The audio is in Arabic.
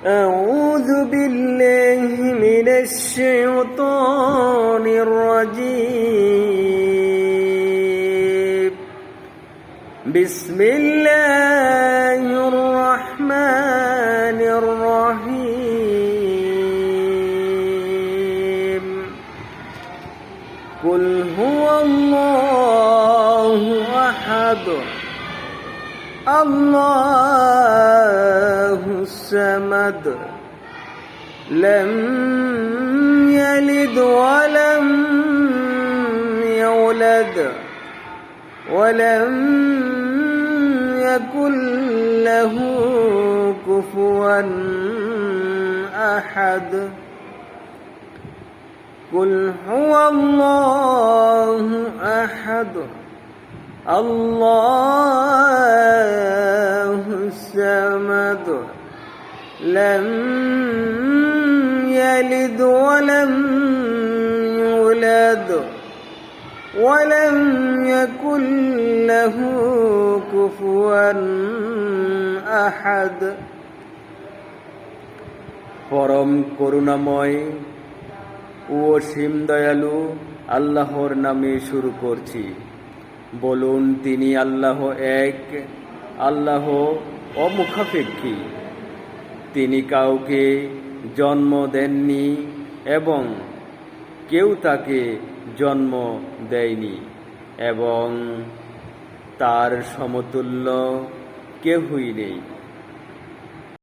أعوذ بالله من الشيطان الرجيم بسم الله الرحمن الرحيم قل هو الله أحد الله الصمد لم يلد ولم يولد ولم يكن له كفوا أحد قل هو الله أحد الله الصمد لم يلد ولم يولد ولم يكن له كفوا أحد পরম করুণাময় ও অসীম দয়ালু আল্লাহর নামে শুরু করছি। বলুন, তিনি আল্লাহ এক, আল্লাহ অমুখাপেক্ষী। তিনি কাউকে জন্ম দেননি এবং কেউ তাকে জন্ম দেয়নি এবং তার সমতুল্য কেউই নেই।